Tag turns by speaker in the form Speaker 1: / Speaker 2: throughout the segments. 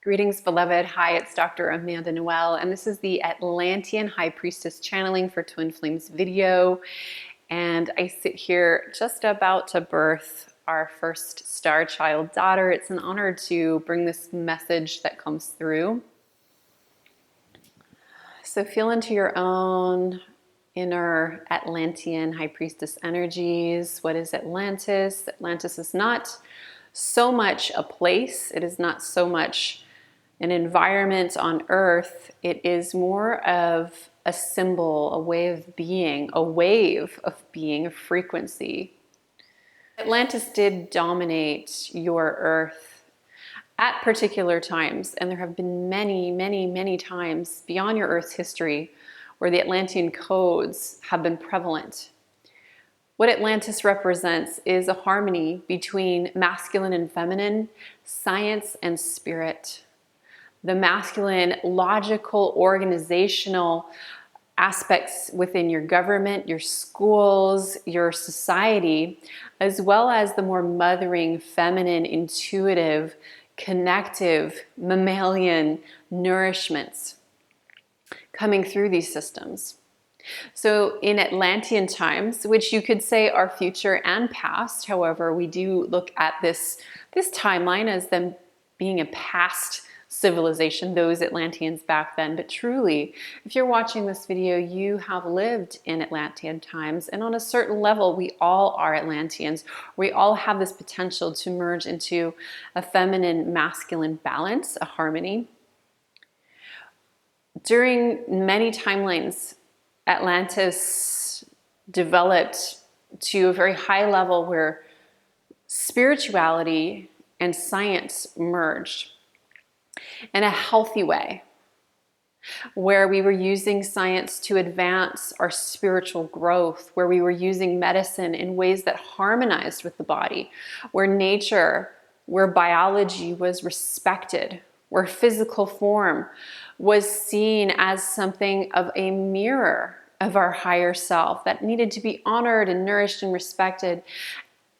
Speaker 1: Greetings, beloved. Hi, it's Dr. Amanda Noelle, and this is the Atlantean High Priestess channeling for Twin Flames video. And I sit here just about to birth our first star child daughter. It's an honor to bring this message that comes through. So feel into your own inner Atlantean High Priestess energies. What is Atlantis? Atlantis is not so much a place. It is not so much an environment on Earth. It is more of a symbol, a way of being, a frequency. Atlantis did dominate your Earth at particular times, and there have been many, many, many times beyond your Earth's history where the Atlantean codes have been prevalent. What Atlantis represents is a harmony between masculine and feminine, science and spirit. The masculine, logical, organizational aspects within your government, your schools, your society, as well as the more mothering, feminine, intuitive, connective, mammalian nourishments coming through these systems. So in Atlantean times, which you could say are future and past, however, we do look at this timeline as them being a past civilization, those Atlanteans back then. But truly, if you're watching this video, you have lived in Atlantean times, and on a certain level, we all are Atlanteans. We all have this potential to merge into a feminine masculine balance, a harmony. During many timelines, Atlantis developed to a very high level where spirituality and science merged in a healthy way, where we were using science to advance our spiritual growth, where we were using medicine in ways that harmonized with the body, where nature, where biology was respected, where physical form was seen as something of a mirror of our higher self that needed to be honored and nourished and respected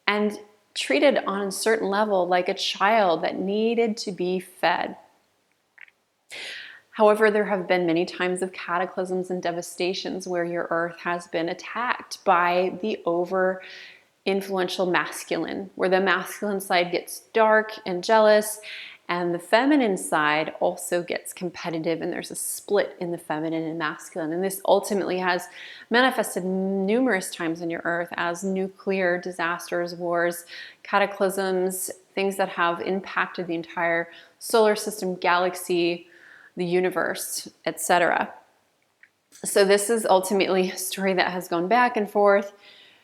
Speaker 1: and treated on a certain level like a child that needed to be fed. However, there have been many times of cataclysms and devastations where your Earth has been attacked by the over influential masculine, where the masculine side gets dark and jealous, and the feminine side also gets competitive, and there's a split in the feminine and masculine. And this ultimately has manifested numerous times on your Earth as nuclear disasters, wars, cataclysms, things that have impacted the entire solar system, galaxy, the universe, etc. So this is ultimately a story that has gone back and forth,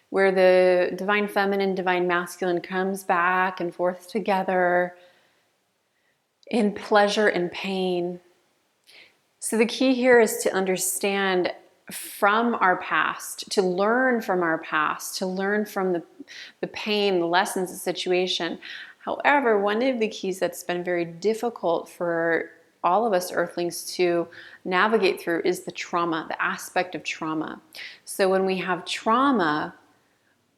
Speaker 1: where the divine feminine, divine masculine comes back and forth together in pleasure and pain. So the key here is to understand from our past, to learn from our past, to learn from the pain, the lessons, the situation. However, one of the keys that's been very difficult for all of us earthlings to navigate through is the trauma, the aspect of trauma. So when we have trauma,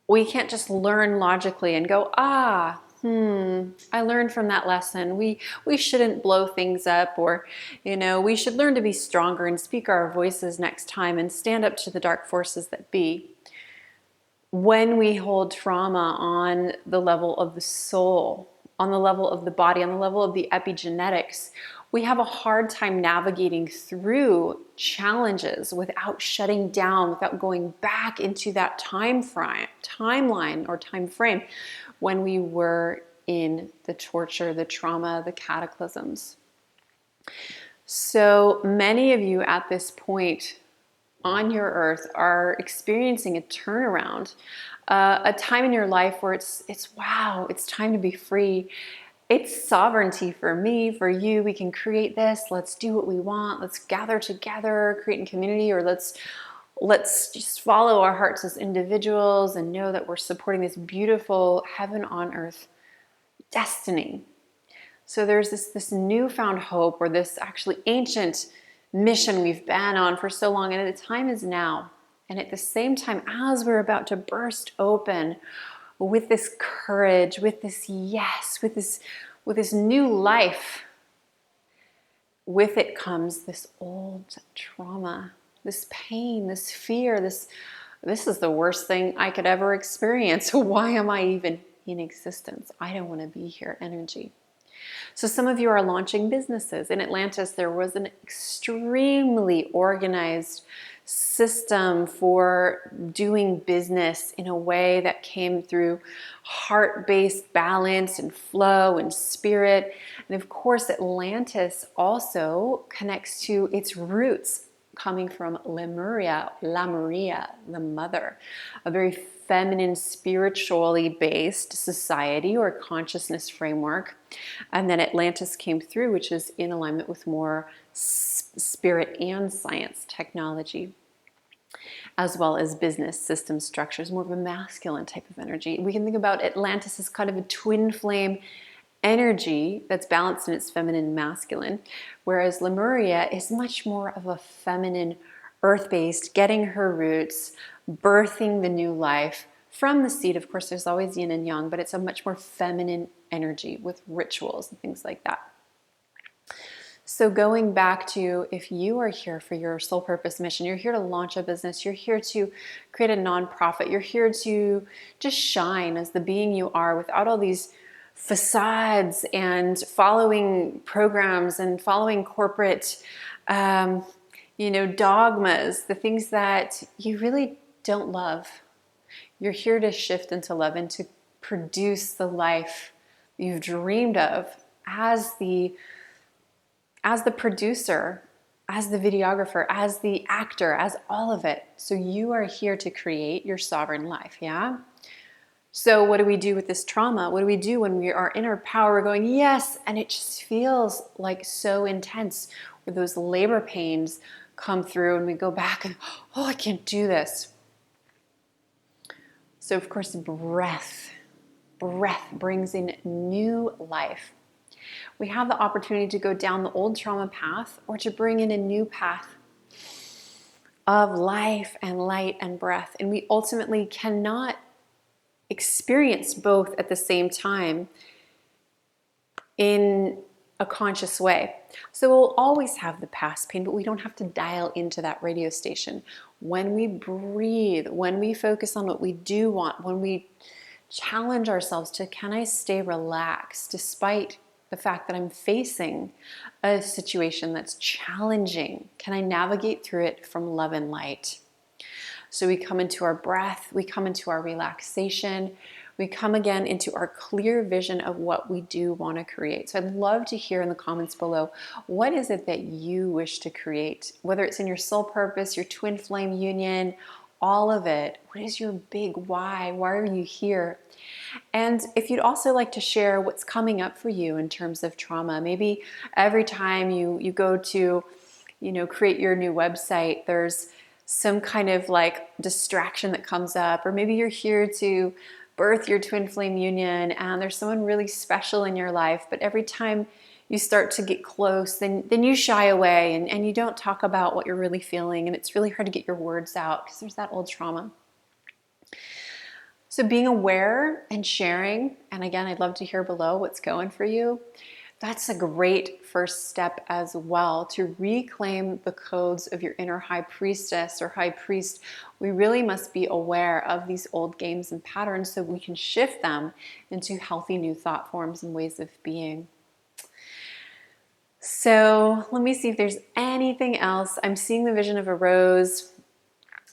Speaker 1: we can't just learn logically and go, I learned from that lesson. We shouldn't blow things up, or, we should learn to be stronger and speak our voices next time and stand up to the dark forces that be. When we hold trauma on the level of the soul, on the level of the body, on the level of the epigenetics, we have a hard time navigating through challenges without shutting down, without going back into that timeline or time frame when we were in the torture, the trauma, the cataclysms. So many of you at this point on your Earth are experiencing a turnaround, a time in your life where it's wow, it's time to be free. It's sovereignty for me, for you. We can create this. Let's do what we want. Let's gather together, create in community, or let's just follow our hearts as individuals and know that we're supporting this beautiful heaven on earth destiny. So there's this newfound hope, or this actually ancient mission we've been on for so long, and the time is now. And at the same time, as we're about to burst open with this courage, with this yes, with this new life, with it comes this old trauma, this pain, this fear, this is the worst thing I could ever experience. Why am I even in existence? I don't want to be here energy. So some of you are launching businesses. In Atlantis, there was an extremely organized system for doing business in a way that came through heart-based balance and flow and spirit. And of course, Atlantis also connects to its roots coming from Lemuria, the mother, a very feminine, spiritually based society or consciousness framework. And then Atlantis came through, which is in alignment with more spirit and science technology, as well as business system structures, more of a masculine type of energy. We can think about Atlantis as kind of a twin flame energy that's balanced in its feminine and masculine, whereas Lemuria is much more of a feminine, earth-based, getting her roots, birthing the new life from the seed. Of course, there's always yin and yang, but it's a much more feminine energy with rituals and things like that. So going back to, if you are here for your soul purpose mission, you're here to launch a business, you're here to create a nonprofit, you're here to just shine as the being you are without all these facades and following programs and following corporate, dogmas, the things that you really don't love. You're here to shift into love and to produce the life you've dreamed of as the producer, as the videographer, as the actor, as all of it. So you are here to create your sovereign life, yeah? So what do we do with this trauma? What do we do when we are in our power? We're going, yes, and it just feels like so intense, where those labor pains come through and we go back and, oh, I can't do this. So of course, breath brings in new life. We have the opportunity to go down the old trauma path or to bring in a new path of life and light and breath. And we ultimately cannot experience both at the same time in a conscious way. So we'll always have the past pain, but we don't have to dial into that radio station. When we breathe, when we focus on what we do want, when we challenge ourselves to, can I stay relaxed despite the fact that I'm facing a situation that's challenging? Can I navigate through it from love and light? So we come into our breath, we come into our relaxation, we come again into our clear vision of what we do want to create. So I'd love to hear in the comments below, what is it that you wish to create? Whether it's in your soul purpose, your twin flame union, all of it. What is your big why? Why are you here? And if you'd also like to share what's coming up for you in terms of trauma, maybe every time you go to, create your new website, there's some kind of like distraction that comes up, or maybe you're here to birth your twin flame union and there's someone really special in your life, but every time you start to get close, then you shy away and you don't talk about what you're really feeling, and it's really hard to get your words out because there's that old trauma. So being aware and sharing, and again, I'd love to hear below what's going for you. That's a great first step as well, to reclaim the codes of your inner high priestess or high priest. We really must be aware of these old games and patterns so we can shift them into healthy new thought forms and ways of being. So let me see if there's anything else. I'm seeing the vision of a rose.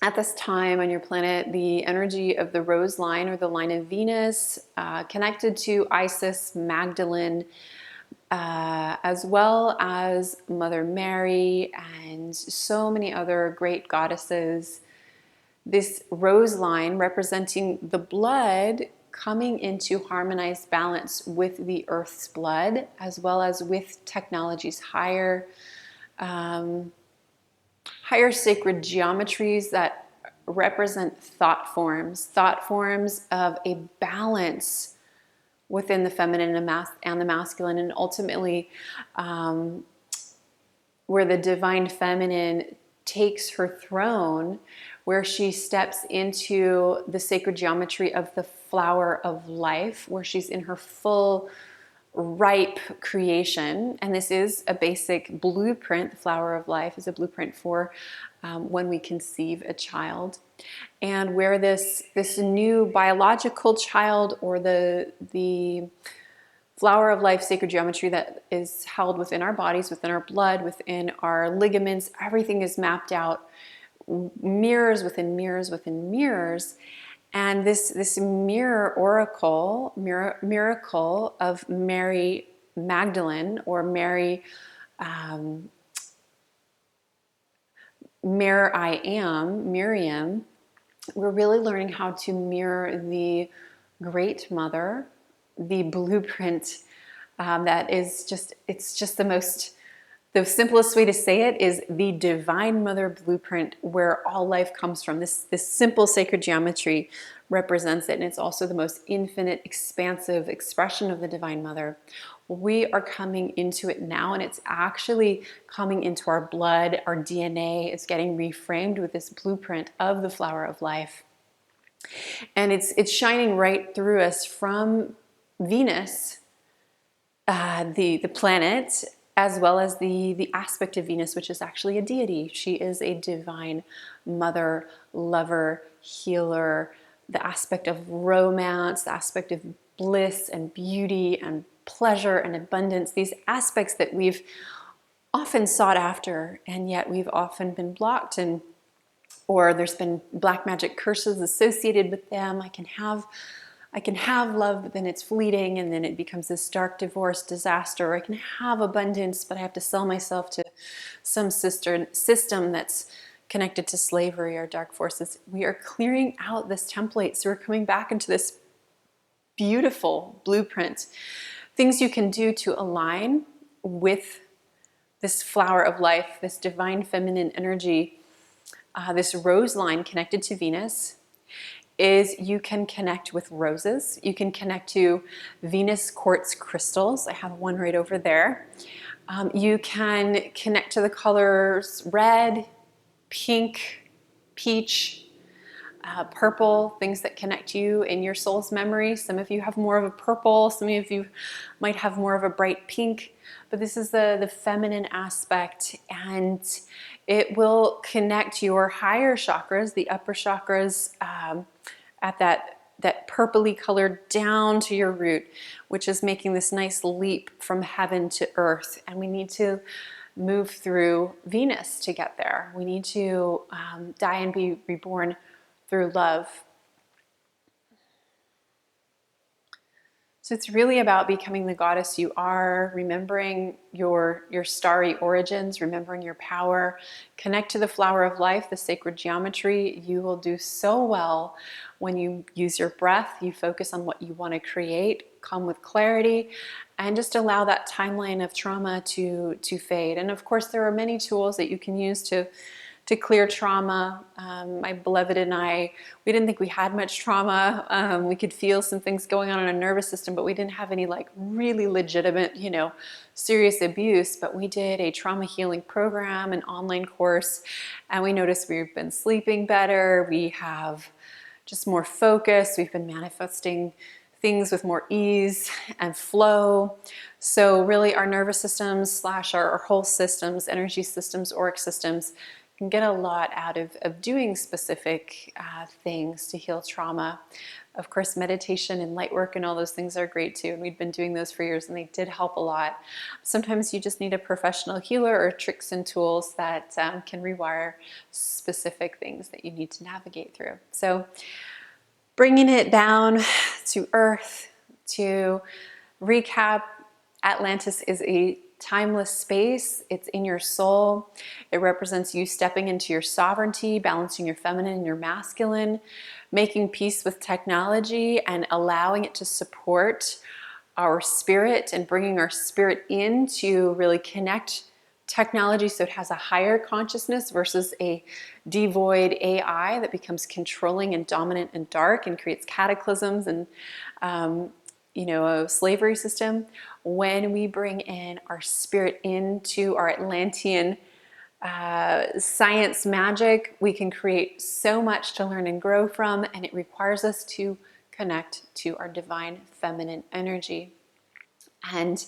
Speaker 1: At this time on your planet, the energy of the rose line or the line of Venus, connected to Isis, Magdalene, as well as Mother Mary and so many other great goddesses. This rose line representing the blood coming into harmonized balance with the earth's blood, as well as with technology's higher sacred geometries that represent thought forms of a balance within the feminine and the masculine, and ultimately where the divine feminine takes her throne, where she steps into the sacred geometry of the flower of life, where she's in her full ripe creation. And this is a basic blueprint. The flower of life is a blueprint for when we conceive a child. And where this new biological child, or the flower of life sacred geometry that is held within our bodies, within our blood, within our ligaments, everything is mapped out, mirrors within mirrors within mirrors. And this miracle of Mary Magdalene, or Mary Miriam, we're really learning how to mirror the Great Mother, the blueprint that is it's just the simplest way to say it is the Divine Mother blueprint, where all life comes from. This simple sacred geometry represents it, and it's also the most infinite, expansive expression of the Divine Mother. We are coming into it now, and it's actually coming into our blood. Our DNA is getting reframed with this blueprint of the flower of life. And it's shining right through us from Venus, the planet, as well as the aspect of Venus, which is actually a deity. She is a divine mother, lover, healer, the aspect of romance, the aspect of bliss and beauty and pleasure and abundance, these aspects that we've often sought after, and yet we've often been blocked, or there's been black magic curses associated with them. I can have love, but then it's fleeting, and then it becomes this dark divorce disaster. Or I can have abundance, but I have to sell myself to some system that's connected to slavery or dark forces. We are clearing out this template. So we're coming back into this beautiful blueprint. Things you can do to align with this flower of life, this divine feminine energy, this rose line connected to Venus, is you can connect with roses. You can connect to Venus quartz crystals. I have one right over there. You can connect to the colors red, pink, peach, purple, things that connect you in your soul's memory. Some of you have more of a purple, some of you might have more of a bright pink, but this is the feminine aspect, and it will connect your higher chakras, the upper chakras, at that purpley color down to your root, which is making this nice leap from heaven to earth. And we need to move through Venus to get there. We need to die and be reborn through love. So it's really about becoming the goddess you are, remembering your starry origins, remembering your power. Connect to the flower of life, the sacred geometry. You will do so well when you use your breath, you focus on what you want to create, come with clarity, and just allow that timeline of trauma to fade. And of course, there are many tools that you can use to clear trauma. My beloved and I, we didn't think we had much trauma. We could feel some things going on in our nervous system, but we didn't have any like really legitimate, serious abuse. But we did a trauma healing program, an online course, and we noticed we've been sleeping better. We have just more focus. We've been manifesting things with more ease and flow. So really our nervous systems / our whole systems, energy systems, auric systems, can get a lot out of doing specific things to heal trauma. Of course, meditation and light work and all those things are great too. And we've been doing those for years and they did help a lot. Sometimes you just need a professional healer or tricks and tools that can rewire specific things that you need to navigate through. So bringing it down to earth, to recap, Atlantis is a timeless space. It's in your soul. It represents you stepping into your sovereignty, balancing your feminine and your masculine, making peace with technology and allowing it to support our spirit and bringing our spirit in to really connect technology so it has a higher consciousness versus a devoid AI that becomes controlling and dominant and dark and creates cataclysms and a slavery system. When we bring in our spirit into our Atlantean science magic, we can create so much to learn and grow from, and it requires us to connect to our divine feminine energy. And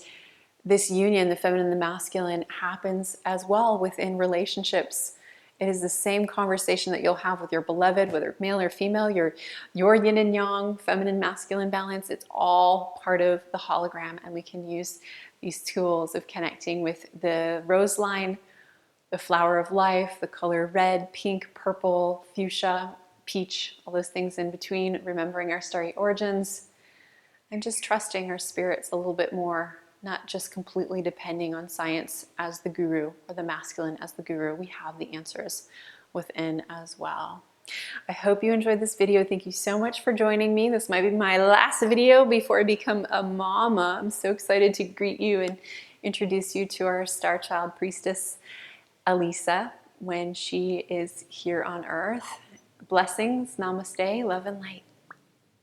Speaker 1: this union, the feminine and the masculine, happens as well within relationships. It is the same conversation that you'll have with your beloved, whether male or female, your yin and yang, feminine, masculine balance. It's all part of the hologram, and we can use these tools of connecting with the rose line, the flower of life, the color red, pink, purple, fuchsia, peach, all those things in between, remembering our starry origins, and just trusting our spirits a little bit more, not just completely depending on science as the guru or the masculine as the guru. We have the answers within as well. I hope you enjoyed this video. Thank you so much for joining me. This might be my last video before I become a mama. I'm so excited to greet you and introduce you to our star child priestess, Elisa, when she is here on earth. Blessings, namaste, love and light.